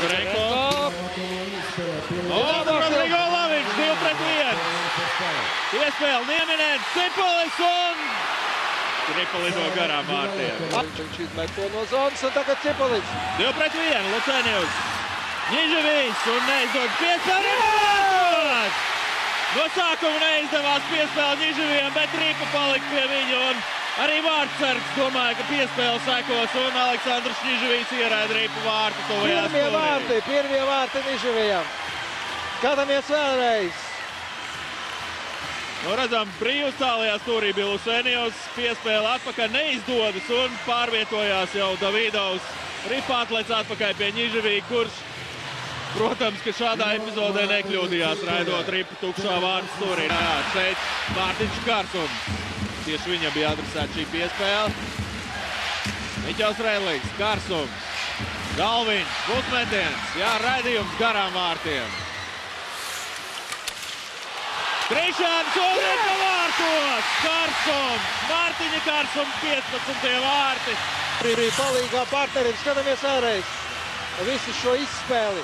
Renko. Un Rodrigo Laviņš 2-1. Iespēle Nieminēns, Cipulis un Tripoli no garām vārtiem. Viņš izmet to no zonas un tagad Cipulis. 2-1, Lucenijus. Niževijs un neizdod piespēli. No sākuma neizdevās piespēle Niževijam, bet Ripa palika pie viņu un arī vārtsargs domāja, ka piespēle sekos un Aleksandrs Niževijs ieraida Ripa vārtu tuvajā stūrī. Pirmie vārti Niževijam. Skatāmies vēlreiz. Nu, redzam, brīvs tālajā stūrī bija Lucenijus, piespēle atpakaļ neizdodas un pārvietojās jau Davidovs. Ripa atlec atpakaļ pie Niževija, kurš, protams, ka šādā epizodē nekļūdījās, raidot Ripu tukšā vārtu stūrī. Šeit Mārtiņš Kārsums. Tieši viņam bija adresēta šī piespēle. Miķels Redlīgs, Kārsums, Galviņš, pusmetiens, jā, raidījums garām vārtiem. Krišāns un Ripa vārtos, Kārsums, Mārtiņa Kārsums 15. vārti. Bija palīgā partnerim, skatāmies vēlreiz. Visu šo izspēli.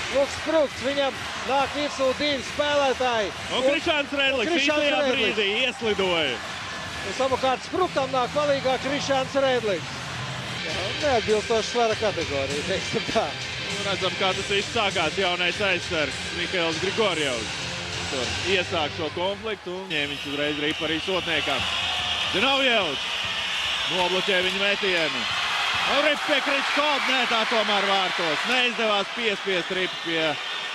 Luks Sprukts, viņam nāk virsū divi spēlētāji. Un Krišāns Redlīgs šajā brīdī ieslidoja. Un savukārt Spruktam nāk palīgā Krišāns Redlīgs. Neatbilstoši svara kategorija, teiksim tā. Redzam, kā tas viss sākās. Jaunais aizsargs Mihails Grigorjevs. Tur iesāk šo konfliktu un viņš uzreiz Ripa arī sotniekam. Zinovjevs nobloķē viņu metienu. Un Ripa piekrits Koltnē, tā tomēr vārtos. Neizdevās piespiest Ripu pie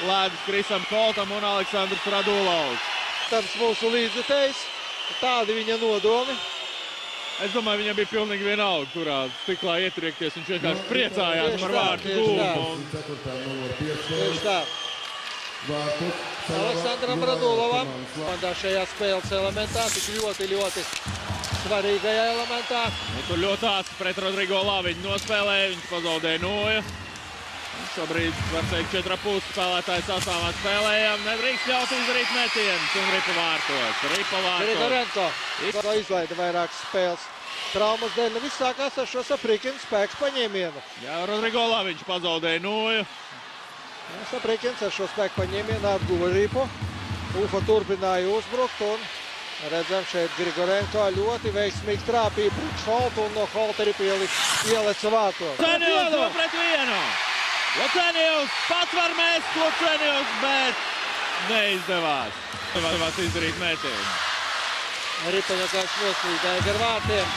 ledus Krisam Koltam un Aleksandrs Radulovs. Tāds mūsu līdzekļs, tādi viņa nodomi. Es domāju, viņam bija pilnīgi vienalga, kurā stiklā ietriekties. Viņš vienkārši priecājās par vārtu gūmu. Tieši tā. Aleksandram Radulovam šajā spēles elementā, tik ļoti svarīgajā elementā. Tur ļoti ātri pret Rodrigo Laviņu nospēlēja, viņš pazaudēja noju. Šobrīd, var teikt, 4,5 spēlētāju sastāvā spēlējām. Nedrīkst ļaut izdarīt metienus un Ripa vārtos. Grigorenko izlaida vairākas spēles. Traumas dēļ viss sākās ar šo saprīkinu spēks paņēmienu. Jā, Rodrigo Laviņš pazaudēja noju. Saprīkins ar šo spēku paņēmienu atguva Ripu. Ufa turpināja uzbrukt un redzam šeit Grigorenko ļoti veiksmīgi trāpīja priekš Holtu un no Holta Ripa ieleca vārtos. Lucenijus 2-1. Lucenijus pats var mest, Lucenijus, bet neizdevās. Neizdevās izdarīt metienu. Ripa nekāds noslīdēja gar vārtiem.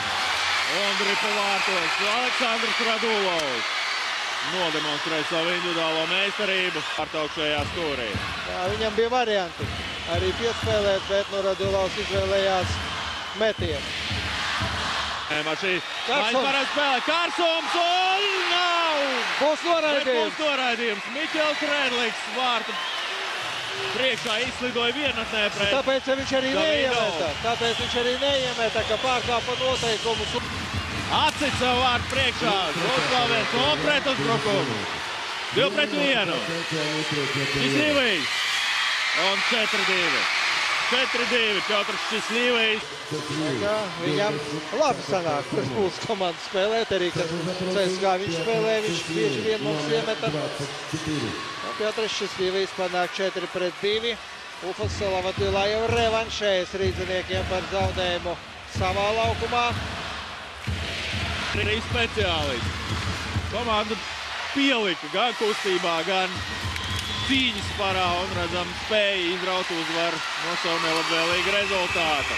Un Ripa vārtos Aleksandrs Radulovs nodemonstrēja savu individuālo meistarību pārtaukšajā stūrī. Jā, viņam bija varianti arī piespēlēt, bet no Radulovs izvēlējās metienu. Šī aizparā spēlē Kārsums un nav! Būs noraidījums. Būs noraidījums. Miķels Redlīgs vārtu priekšā izslidoja vienatnē pret Davidovu. Tāpēc viņš arī neiemeta, ka pārkāpa noteikumus. Atcīt savu vārtu priekšā. Uzklavēs un pret uzbrukumu. 2-1. Šķislīvijs. Un 4-2. 4-2. Piotrs Šķislīvijs. Viņam labi sanāk pret mūsu komandu spēlēt. Arī, kad CSKA viņš spēlē, viņš bieži vien mums iemeta. Piotrs Šķislīvijs panāk 4-2. Ufas Salavatilā jau revanšējas rīdziniekiem par zaudējumu savā laukumā. Arī speciālisti. Komanda pielika gan kustībā, gan cīņas parā un, redzam, spēja izraut uzvaru no savu nelabvēlīga rezultāta.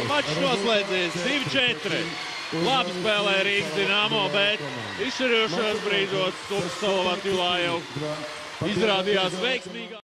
Mačs noslēdzies 2-4. Labi spēlēja Rīgas Dinamo, bet izšķirošos brīžos Ufas Salavatilā jau izrādījās veiksmīgāk.